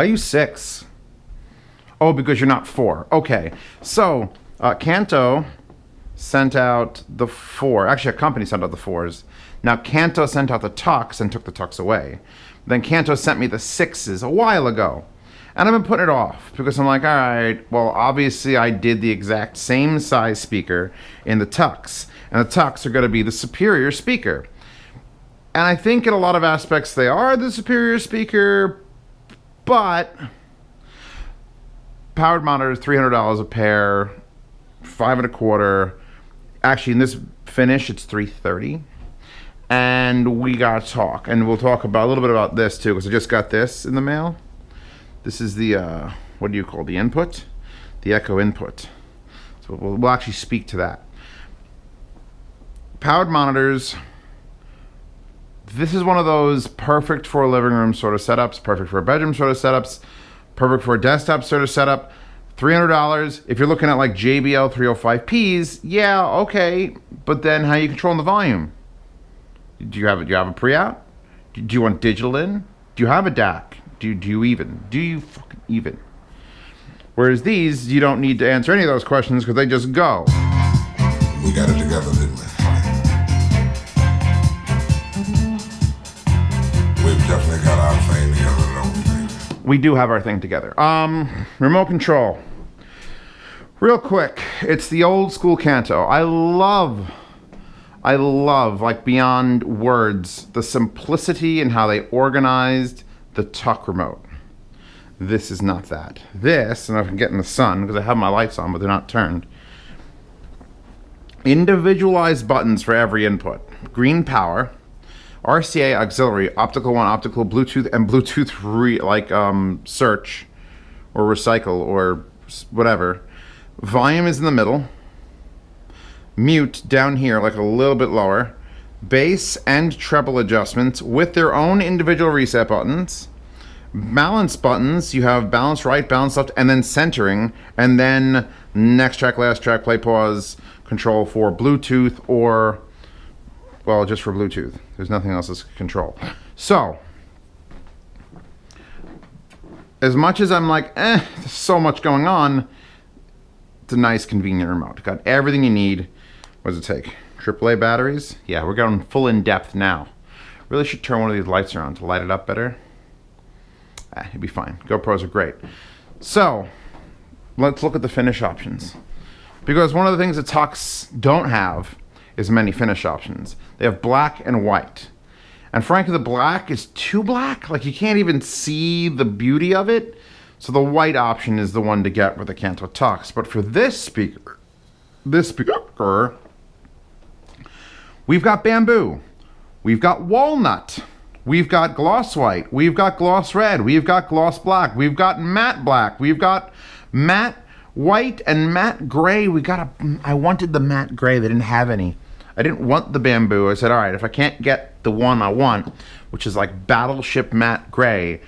Why YU6? Oh, because you're not 4. Okay. So, Kanto sent out the 4. Actually, a company sent out the 4s. Now, Kanto sent out the Tux and took the Tux away. Then Kanto sent me the 6s a while ago. And I've been putting it off because I'm like, all right, well, obviously I did the exact same size speaker in the Tux. And the Tux are going to be the superior speaker. And I think in a lot of aspects they are the superior speaker, but powered monitors, $300 a pair, $5.25. Actually, in this finish, it's $330. And we got to talk. And we'll talk about a little bit about this, too, because I just got this in the mail. This is the, what do you call the input? The Echo input. So we'll actually speak to that. Powered monitors. This is one of those perfect for a living room sort of setups, perfect for a bedroom sort of setups, perfect for a desktop sort of setup. $300. If you're looking at like JBL 305Ps, yeah, okay. But then how are you controlling the volume? Do you have a preout? Do you want digital in? Do you have a DAC? Do you even? Do you fucking even? Whereas these, you don't need to answer any of those questions because they just go. We got it together, didn't we? We've definitely got our thing together, don't we? We do have our thing together. Remote control. Real quick, it's the old school Kanto. I love, like beyond words, the simplicity and how they organized the Tuck remote. This is not that. This, and I can get in the sun because I have my lights on, but they're not turned. Individualized buttons for every input. Green power, RCA auxiliary, optical 1, optical, Bluetooth, and Bluetooth search or recycle or whatever. Volume is in the middle. Mute down here, like a little bit lower. Bass and treble adjustments with their own individual reset buttons. Balance buttons, you have balance right, balance left, and then centering, and then next track, last track, play, pause, control for Bluetooth or, well, just for Bluetooth. There's nothing else to control. So, as much as I'm like, there's so much going on, it's a nice, convenient remote. Got everything you need. What does it take? AAA batteries? Yeah, we're going full in depth now. Really should turn one of these lights around to light it up better. It'd be fine. GoPros are great. So, let's look at the finish options. Because one of the things that Tux don't have is many finish options. They have black and white. And frankly, the black is too black. Like, you can't even see the beauty of it. So the white option is the one to get with the Kanto Tux. But for this speaker, we've got bamboo, we've got walnut, we've got gloss white, we've got gloss red, we've got gloss black, we've got matte black, we've got matte white and matte gray. I wanted the matte gray, they didn't have any. I didn't want the bamboo. I said, all right, if I can't get the one I want, which is like battleship matte gray,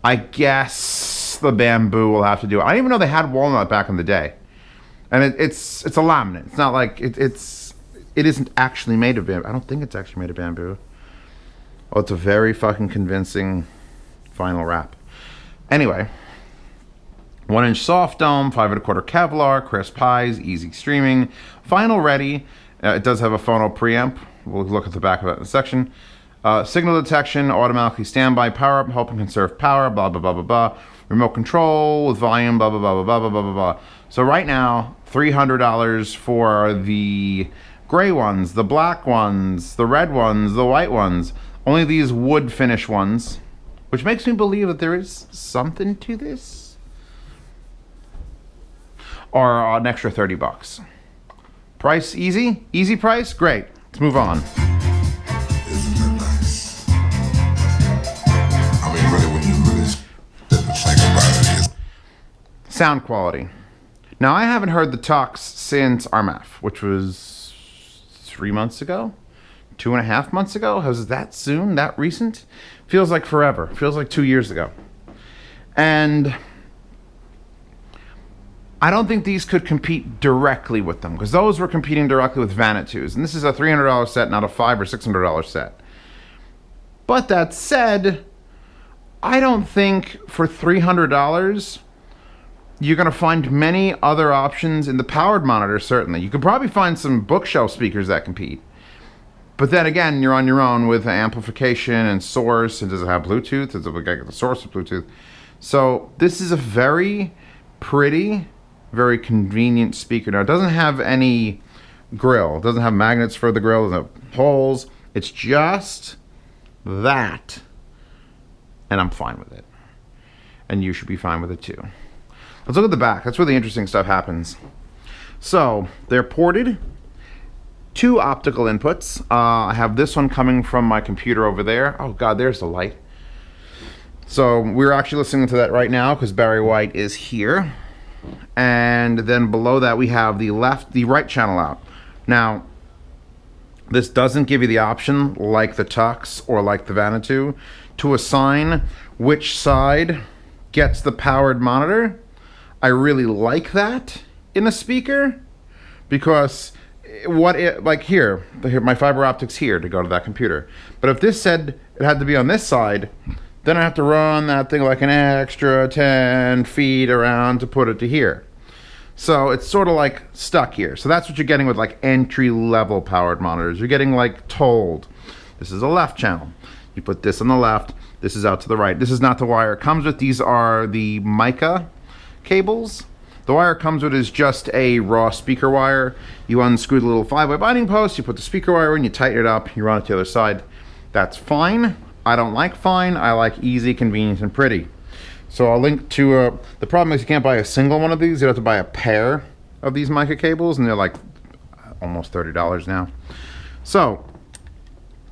I guess the bamboo will have to do it. I didn't even know they had walnut back in the day. And it's a laminate. It's not like, it isn't actually made of bamboo. I don't think it's actually made of bamboo. Oh, it's a very fucking convincing final wrap. Anyway, 1-inch soft dome, 5.25 Kevlar, crisp highs, easy streaming, final ready. It does have a phono preamp. We'll look at the back of that in a section. Signal detection, automatically standby power up, helping conserve power, blah, blah, blah, blah, blah. Remote control with volume, blah, blah, blah, blah, blah, blah, blah, blah. So right now, $300 for the gray ones, the black ones, the red ones, the white ones. Only these wood finish ones, which makes me believe that there is something to this, are an extra $30. Price easy? Easy price? Great. Let's move on. Isn't that nice? I mean, really, when you really think about it, sound quality. Now, I haven't heard the Tux since RMAF, which was 3 months ago, 2.5 months ago. Was that soon? That recent? Feels like forever. Feels like 2 years ago. And I don't think these could compete directly with them, because those were competing directly with Vanitu's, and this is a $300 set, not a $500 or $600 set. But that said, I don't think for $300 you're going to find many other options in the powered monitor, certainly. You could probably find some bookshelf speakers that compete. But then again, you're on your own with amplification and source. And does it have Bluetooth? Does it get the source of Bluetooth? So this is a very pretty, very convenient speaker. Now, it doesn't have any grill. It doesn't have magnets for the grill. It doesn't have holes. It's just that. And I'm fine with it. And you should be fine with it too. Let's look at the back. That's where the interesting stuff happens. So they're ported. 2 optical inputs. I have this one coming from my computer over there. Oh God, there's the light. So we're actually listening to that right now because Barry White is here. And then below that we have the right channel out. Now, this doesn't give you the option, like the Tux or like the Vanuatu, to assign which side gets the powered monitor. I really like that in a speaker because like here, my fiber optic's here to go to that computer. But if this said it had to be on this side, then I have to run that thing like an extra 10 feet around to put it to here. So it's sort of like stuck here. So that's what you're getting with like entry-level powered monitors. You're getting like told, this is a left channel. You put this on the left, this is out to the right. This is not the wire it comes with. These are the mica cables. The wire it comes with is just a raw speaker wire. You unscrew the little 5-way binding post, you put the speaker wire in, you tighten it up, you run it to the other side. That's fine. I don't like fine. I like easy, convenient, and pretty. So I'll link to, the problem is you can't buy a single one of these. You have to buy a pair of these mica cables, and they're like almost $30 now. So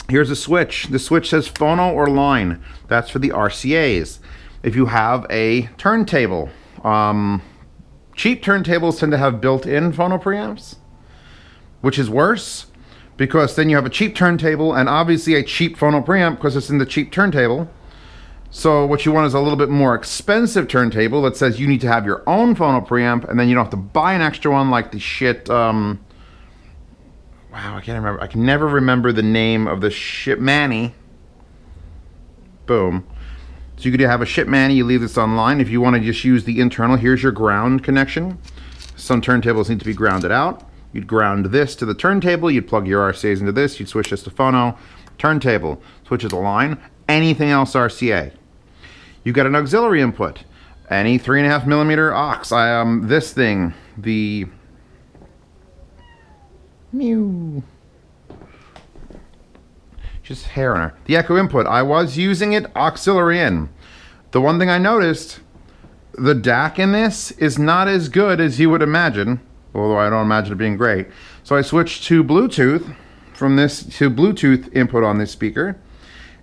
here's a switch. The switch says phono or line. That's for the RCAs. If you have a turntable, cheap turntables tend to have built-in phono preamps, which is worse because then you have a cheap turntable and obviously a cheap phono preamp because it's in the cheap turntable. So what you want is a little bit more expensive turntable that says you need to have your own phono preamp, and then you don't have to buy an extra one like the shit. Wow, I can't remember. I can never remember the name of the shit Manny. Boom. So you could have a shit Manny. You leave this online. If you want to just use the internal, here's your ground connection. Some turntables need to be grounded out. You'd ground this to the turntable. You'd plug your RCAs into this. You'd switch this to phono. Turntable switches a line. Anything else RCA. You got an auxiliary input, any 3.5 millimeter aux. This thing, the mew, just hair on her. The echo input, I was using it auxiliary in. The one thing I noticed, the DAC in this is not as good as you would imagine, although I don't imagine it being great. So I switched to Bluetooth from this to Bluetooth input on this speaker,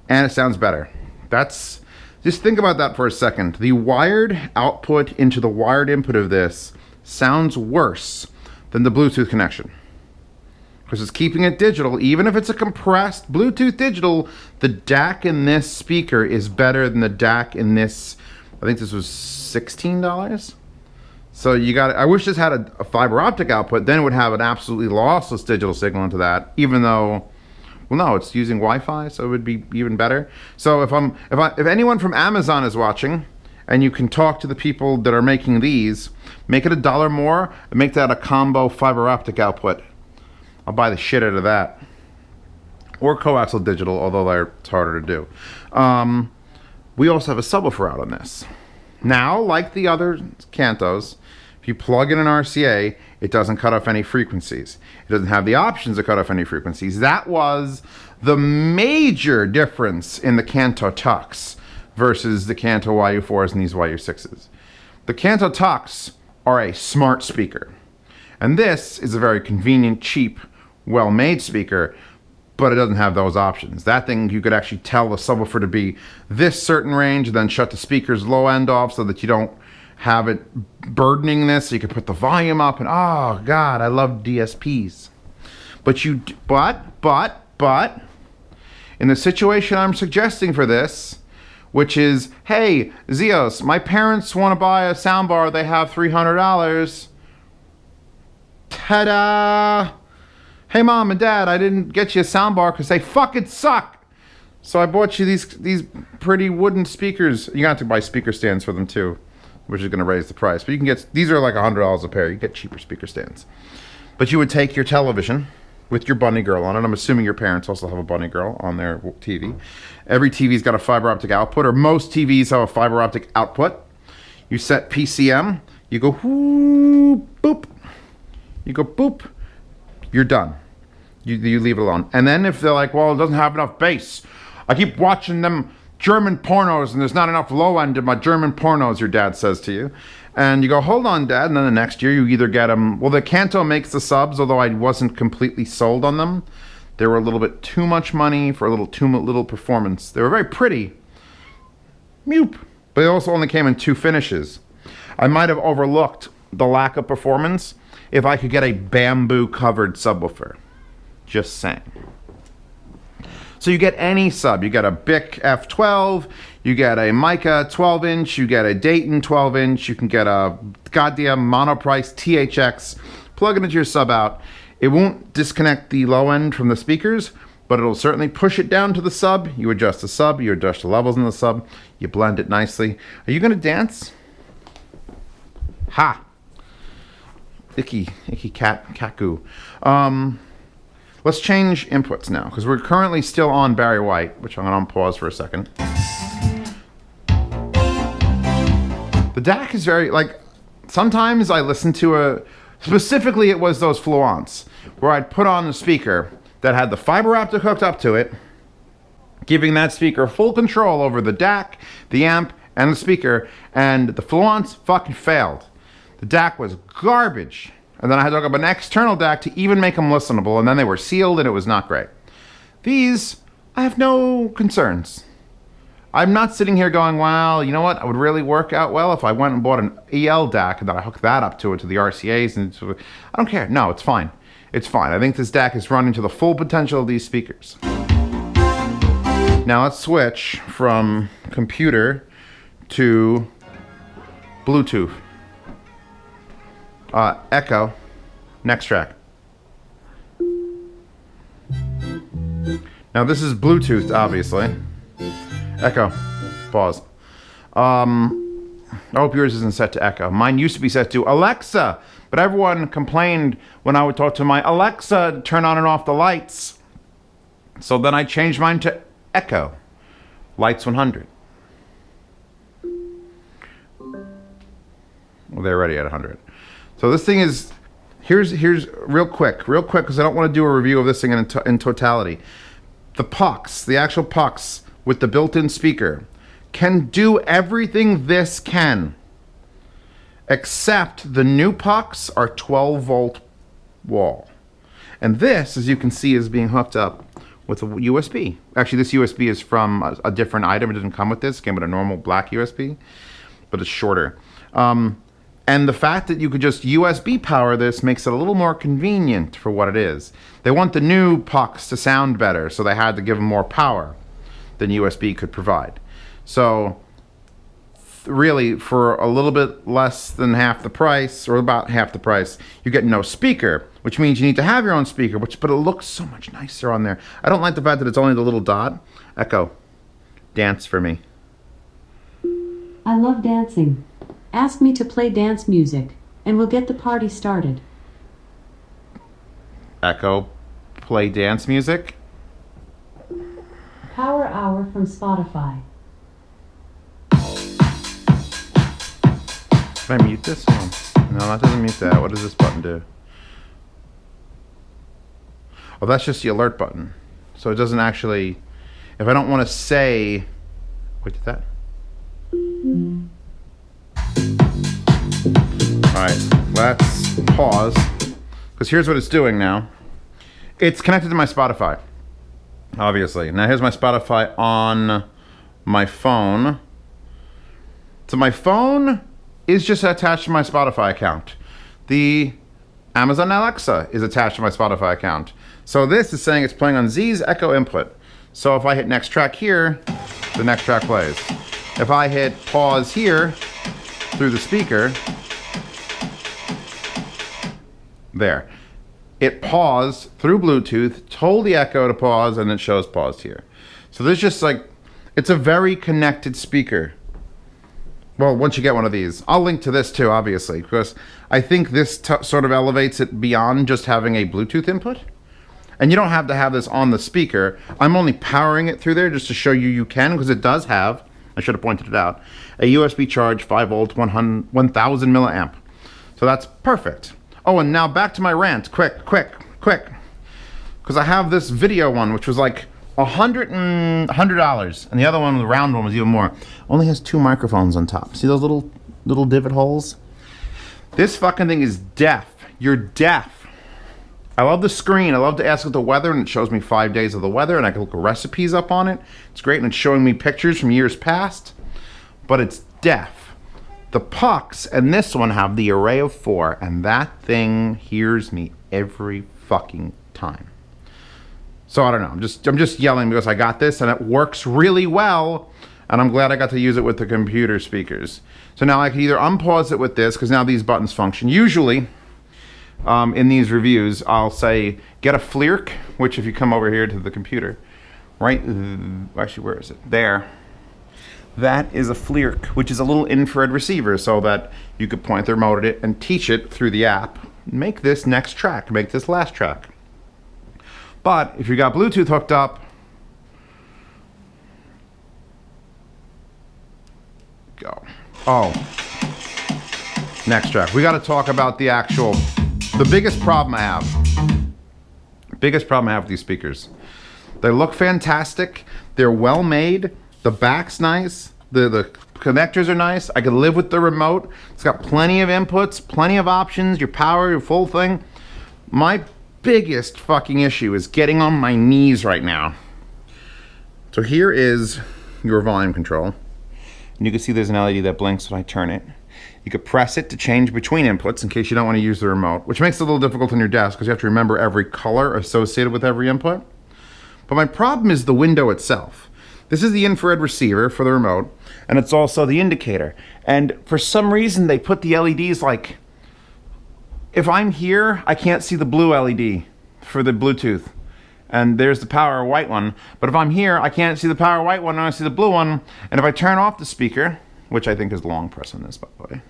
and it sounds better. Just think about that for a second. The wired output into the wired input of this sounds worse than the Bluetooth connection. Because it's keeping it digital. Even if it's a compressed Bluetooth digital, the DAC in this speaker is better than the DAC in this. I think this was $16. So I wish this had a fiber optic output, then it would have an absolutely lossless digital signal into that, even though, well, no, it's using Wi-Fi, so it would be even better. So if anyone from Amazon is watching, and you can talk to the people that are making these, make it $1 more, and make that a combo fiber optic output. I'll buy the shit out of that. Or coaxial digital, although it's harder to do. We also have a subwoofer out on this. Now, like the other Kantos, if you plug in an RCA, it doesn't cut off any frequencies. It doesn't have the options to cut off any frequencies. That was the major difference in the Kanto Tux versus the Kanto YU4s and these YU6s. The Kanto Tux are a smart speaker. And this is a very convenient, cheap, well-made speaker, but it doesn't have those options. That thing, you could actually tell the subwoofer to be this certain range, then shut the speaker's low end off so that you don't have it burdening this. So you could put the volume up, and oh God, I love DSPs. But in the situation I'm suggesting for this, which is, hey, Zeos, my parents want to buy a soundbar, they have $300. Ta-da! Hey, Mom and Dad, I didn't get you a soundbar because they fucking suck. So I bought you these pretty wooden speakers. You have to buy speaker stands for them too, which is going to raise the price. But you can get, these are like $100 a pair. You get cheaper speaker stands. But you would take your television with your bunny girl on it. I'm assuming your parents also have a bunny girl on their TV. Every TV's got a fiber optic output, or most TVs have a fiber optic output. You set PCM. You go whoo, boop. You go boop. You're done. You leave it alone. And then if they're like, well, it doesn't have enough bass. I keep watching them German pornos and there's not enough low end in my German pornos, your dad says to you. And you go, hold on, Dad. And then the next year you either get them. Well, the Kanto makes the subs, although I wasn't completely sold on them. They were a little bit too much money for a little too little performance. They were very pretty. Meep. But they also only came in 2 finishes. I might have overlooked the lack of performance if I could get a bamboo covered subwoofer. Just saying. So you get any sub. You get a Bic F12, you get a Mica 12-inch, you get a Dayton 12-inch, you can get a goddamn Monoprice THX, plug it into your sub out. It won't disconnect the low end from the speakers, but it'll certainly push it down to the sub. You adjust the sub, you adjust the levels in the sub, you blend it nicely. Are you gonna dance? Ha! Icky cat goo. Let's change inputs now, because we're currently still on Barry White, which I'm going to unpause for a second. The DAC is very, like, sometimes I listen to specifically it was those fluents, where I'd put on the speaker that had the fiber optic hooked up to it, giving that speaker full control over the DAC, the amp, and the speaker, and the fluents fucking failed. The DAC was garbage. And then I had to hook up an external DAC to even make them listenable, and then they were sealed and it was not great. These, I have no concerns. I'm not sitting here going, well, you know what, I would really work out well if I went and bought an EL DAC and then I hooked that up to it, to the RCAs, and I don't care. No, it's fine. It's fine. I think this DAC is running to the full potential of these speakers. Now let's switch from computer to Bluetooth. Echo, next track. Now this is Bluetooth, obviously. Echo, pause. I hope yours isn't set to Echo. Mine used to be set to Alexa, but everyone complained when I would talk to my Alexa to turn on and off the lights. So then I changed mine to Echo, Lights 100. Well, they're already at 100. So this thing is, here's real quick, because I don't want to do a review of this thing in totality. The pucks, the actual pucks with the built-in speaker, can do everything this can, except the new pucks are 12-volt wall. And this, as you can see, is being hooked up with a USB. Actually, this USB is from a different item. It didn't come with this. It came with a normal black USB, but it's shorter. And the fact that you could just USB power this makes it a little more convenient for what it is. They want the new pucks to sound better, so they had to give them more power than USB could provide. So really, for a little bit less than half the price, or about half the price, you get no speaker, which means you need to have your own speaker, but it looks so much nicer on there. I don't like the fact that it's only the little dot. Echo, dance for me. I love dancing. Ask me to play dance music, and we'll get the party started. Echo, play dance music. Power Hour from Spotify. Can I mute this? No, that doesn't mute that. What does this button do? Oh, that's just the alert button. So it doesn't actually, if I don't want to say, wait, did that? Alright, let's pause, because here's what it's doing now. It's connected to my Spotify, obviously. Now here's my Spotify on my phone. So my phone is just attached to my Spotify account. The Amazon Alexa is attached to my Spotify account. So this is saying it's playing on Z's Echo input. So if I hit next track here, the next track plays. If I hit pause here through the speaker, there. It paused through Bluetooth, told the Echo to pause, and it shows paused here. So there's just like, it's a very connected speaker. Well, once you get one of these, I'll link to this too, obviously, because I think this sort of elevates it beyond just having a Bluetooth input. And you don't have to have this on the speaker. I'm only powering it through there just to show you you can, because it does have, I should have pointed it out, a USB charge, 5 volt, 1000 milliamp. So that's perfect. Oh, and now back to my rant, quick. Because I have this video one, which was like $100, and the other one, the round one, was even more. Only has 2 microphones on top. See those little divot holes? This fucking thing is deaf. You're deaf. I love the screen. I love to ask it the weather, and it shows me 5 days of the weather, and I can look at recipes up on it. It's great, and it's showing me pictures from years past, but it's deaf. The pucks and this one have the array of 4, and that thing hears me every fucking time. So I don't know. I'm just yelling because I got this, and it works really well, and I'm glad I got to use it with the computer speakers. So now I can either unpause it with this, because now these buttons function. Usually, in these reviews, I'll say, get a FLIRC, which if you come over here to the computer, right, actually, where is it? There. That is a FLIRC, which is a little infrared receiver, so that you could point the remote at it and teach it through the app, make this next track, make this last track. But if you got Bluetooth hooked up, go. Oh, next track. We got to talk about the biggest problem I have. Biggest problem I have with these speakers. They look fantastic. They're well made. The back's nice. The connectors are nice. I could live with the remote. It's got plenty of inputs, plenty of options, your power, your full thing. My biggest fucking issue is getting on my knees right now. So here is your volume control. And you can see there's an LED that blinks when I turn it. You could press it to change between inputs in case you don't want to use the remote, which makes it a little difficult on your desk because you have to remember every color associated with every input. But my problem is the window itself. This is the infrared receiver for the remote, and it's also the indicator. And for some reason, they put the LEDs like, if I'm here, I can't see the blue LED for the Bluetooth. And there's the power white one. But if I'm here, I can't see the power white one, and I see the blue one. And if I turn off the speaker, which I think is long press on this, by the way,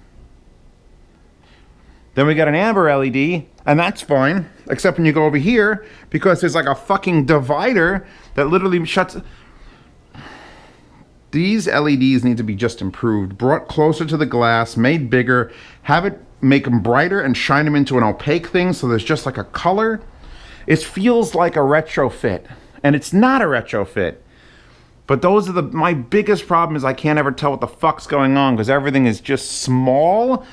then we got an amber LED, and that's fine, except when you go over here, because there's like a fucking divider that literally shuts. These LEDs need to be just improved, brought closer to the glass, made bigger, have it make them brighter and shine them into an opaque thing so there's just like a color. It feels like a retrofit, and it's not a retrofit. But those are my biggest problem is I can't ever tell what the fuck's going on because everything is just small,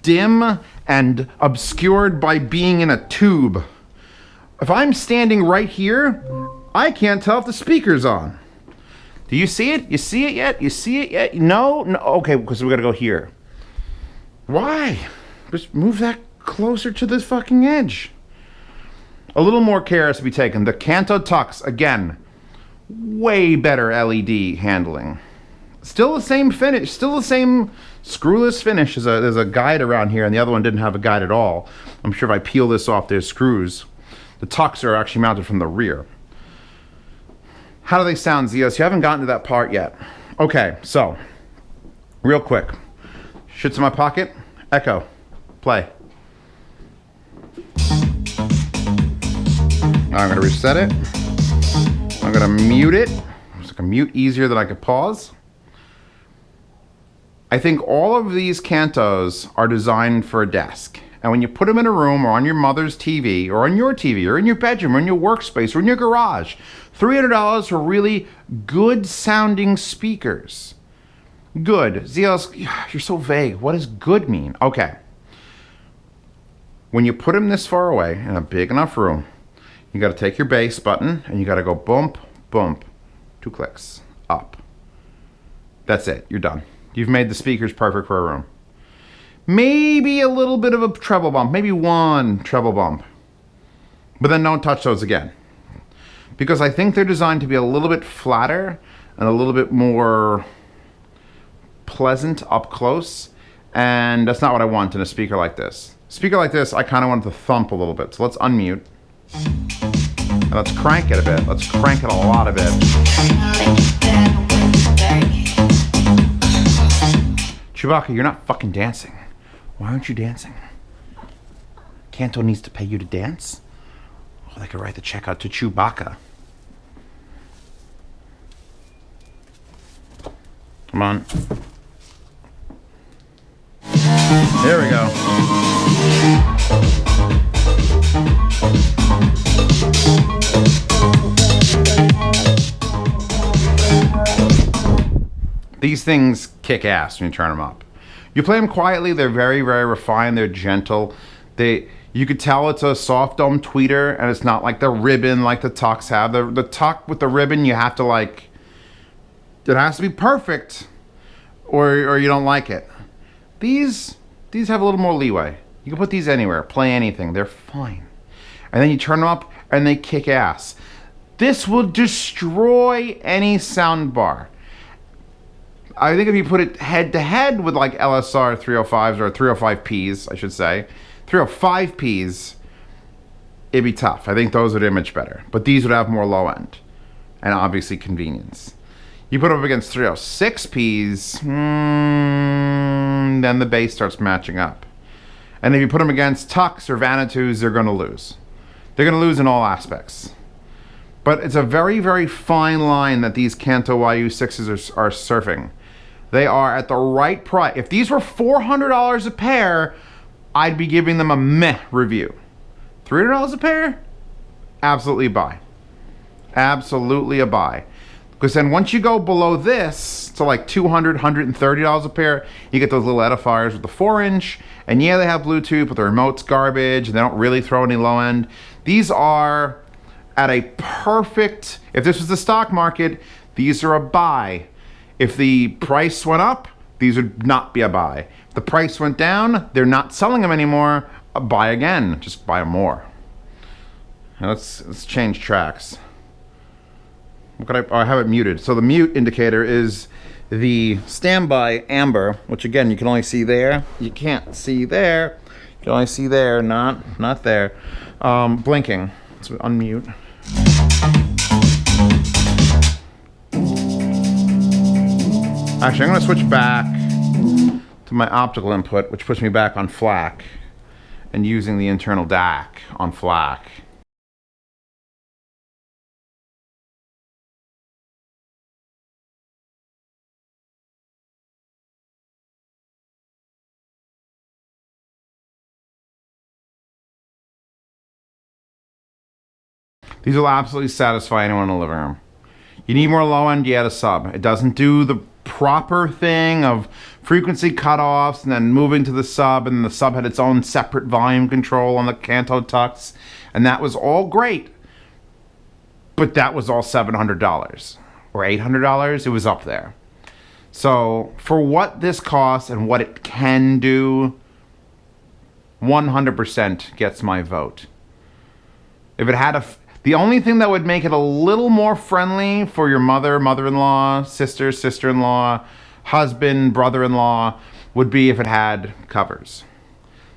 dim, and obscured by being in a tube. If I'm standing right here, I can't tell if the speaker's on. Do you see it? You see it yet? You see it yet? No? No. Okay, because we gotta go here. Why? Just move that closer to this fucking edge. A little more care has to be taken. The Kanto Tux, again, way better LED handling. Still the same finish, still the same screwless finish. There's a guide around here, and the other one didn't have a guide at all. I'm sure if I peel this off, there's screws. The Tux are actually mounted from the rear. How do they sound, Zeos? You haven't gotten to that part yet. Okay, so, real quick. Shit's in my pocket. Echo. Play. Now I'm going to reset it. I'm going to mute it. So I can mute easier than I could pause. I think all of these Kantos are designed for a desk. And when you put them in a room or on your mother's TV or on your TV or in your bedroom or in your workspace or in your garage, $300 for really good sounding speakers. Good. Zeos, you're so vague. What does good mean? Okay. When you put them this far away in a big enough room, you got to take your bass button and you got to go bump, bump, 2 clicks, up. That's it. You're done. You've made the speakers perfect for a room. Maybe a little bit of a treble bump, maybe 1 treble bump, but then don't touch those again. Because I think they're designed to be a little bit flatter and a little bit more pleasant up close, and that's not what I want in a speaker like this. Speaker like this, I kind of want it to thump a little bit, so let's unmute. And let's crank it a bit. Let's crank it a lot of it. Chewbacca, you're not fucking dancing. Why aren't you dancing? Kanto needs to pay you to dance? Oh, they could write the check out to Chewbacca. Come on. There we go. These things kick ass when you turn them up. You play them quietly, they're very, very refined, they're gentle. You could tell it's a soft dome tweeter, and it's not like the ribbon like the Tucks have. The Tuck with the ribbon, you have to like, it has to be perfect, or you don't like it. These have a little more leeway. You can put these anywhere, play anything, they're fine. And then you turn them up, and they kick ass. This will destroy any sound bar. I think if you put it head to head with like LSR 305s or 305Ps, I should say, 305Ps, it'd be tough. I think those would image better, but these would have more low end and obviously convenience. You put them up against 306Ps, then the bass starts matching up. And if you put them against Tucks or Vanitus, they're going to lose. They're going to lose in all aspects. But it's a very, very fine line that these Kanto YU6s are surfing. They are at the right price. If these were $400 a pair, I'd be giving them a meh review. $300 a pair? Absolutely a buy. Absolutely a buy. Because then once you go below this to like $200, $130 a pair, you get those little edifiers with the 4-inch. And yeah, they have Bluetooth, but the remote's garbage. And they don't really throw any low end. These are at a perfect, if this was the stock market, these are a buy. If the price went up, these would not be a buy. If the price went down, they're not selling them anymore, a buy again, just buy more. Now let's change tracks. What could I have it muted. So the mute indicator is the standby amber, which again, you can only see there. You can't see there. You can only see there, not there. Blinking, let's unmute. Actually, I'm going to switch back to my optical input, which puts me back on FLAC, and using the internal DAC on FLAC. These will absolutely satisfy anyone in the living room. You need more low end, you add a sub. It doesn't do the proper thing of frequency cutoffs and then moving to the sub, and the sub had its own separate volume control on the Kanto Tucks, and that was all great. But that was all $700 or $800. It was up there. So for what this costs and what it can do, 100% gets my vote. If it had the only thing that would make it a little more friendly for your mother, mother-in-law, sister, sister-in-law, husband, brother-in-law, would be if it had covers.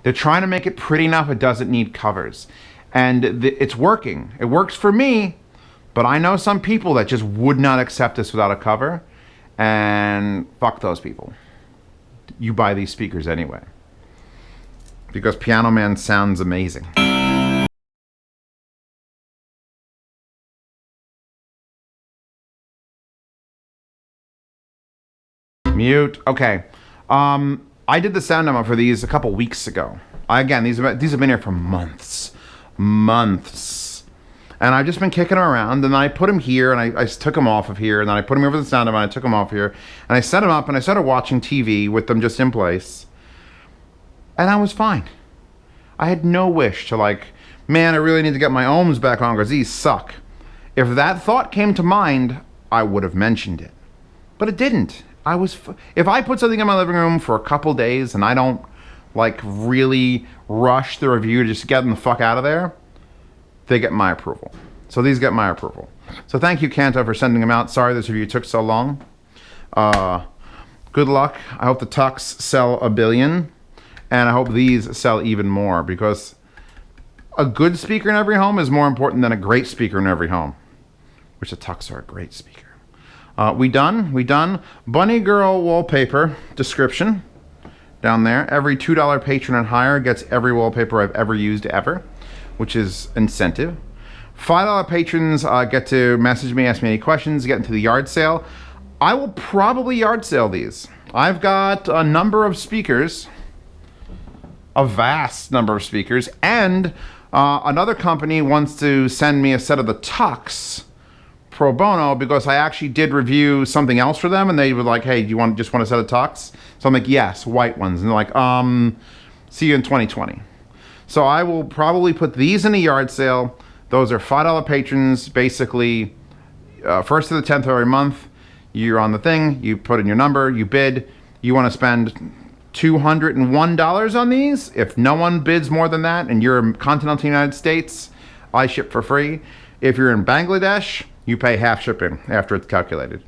They're trying to make it pretty enough it doesn't need covers. And it's working. It works for me, but I know some people that just would not accept this without a cover, and fuck those people. You buy these speakers anyway. Because Piano Man sounds amazing. Mute. Okay. I did the sound demo for these a couple weeks ago. Again, these have been here for months. And I've just been kicking them around, and I put them here, and I took them off of here, and then I put them over the sound demo, and I took them off here, and I set them up, and I started watching TV with them just in place. And I was fine. I had no wish to like, man, I really need to get my ohms back on because these suck. If that thought came to mind, I would have mentioned it. But it didn't. If I put something in my living room for a couple days and I don't like really rush the review to just get them the fuck out of there, they get my approval. So these get my approval. So thank you, Kanto, for sending them out. Sorry this review took so long. Good luck. I hope the Tucks sell 1 billion, and I hope these sell even more, because a good speaker in every home is more important than a great speaker in every home, which the Tux are a great speaker. We done? We done? Bunny Girl wallpaper description down there. Every $2 patron and higher gets every wallpaper I've ever used ever, which is incentive. $5 patrons get to message me, ask me any questions, get into the yard sale. I will probably yard sale these. I've got a number of speakers, a vast number of speakers, and another company wants to send me a set of the Tux pro bono because I actually did review something else for them, and they were like, hey, do you just want a set of Tux? So I'm like, yes, white ones. And they're like, see you in 2020. So I will probably put these in a yard sale. Those are $5 patrons, basically 1st to the 10th of every month. You're on the thing, you put in your number, you bid. You want to spend $201 on these. If no one bids more than that and you're in continental United States, I ship for free. If you're in Bangladesh, you pay half shipping after it's calculated.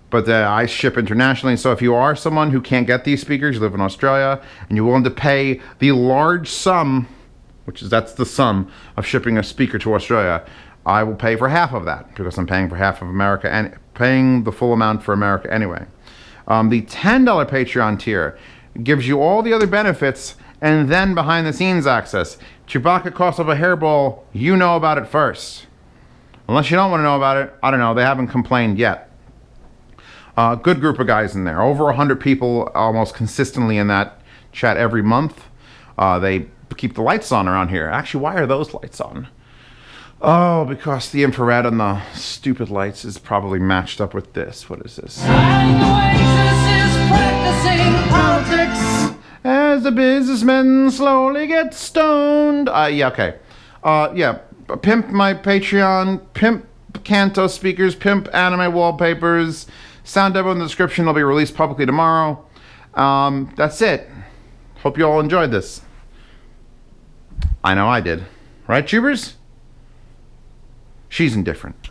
But I ship internationally, so if you are someone who can't get these speakers, you live in Australia, and you're willing to pay the large sum, that's the sum of shipping a speaker to Australia, I will pay for half of that because I'm paying for half of America and paying the full amount for America anyway. The $10 Patreon tier gives you all the other benefits and then behind the scenes access. Chewbacca costs of a hairball, you know about it first. Unless you don't want to know about it, I don't know, they haven't complained yet. Good group of guys in there. Over 100 people almost consistently in that chat every month. They keep the lights on around here. Actually, why are those lights on? Oh, because the infrared on the stupid lights is probably matched up with this. What is this? As the businessmen slowly get stoned. Yeah, okay. Yeah, pimp my Patreon, pimp Kanto speakers, pimp anime wallpapers. Sound demo in the description. Will be released publicly tomorrow. That's it. Hope you all enjoyed this. I know I did. Right, tubers? She's indifferent.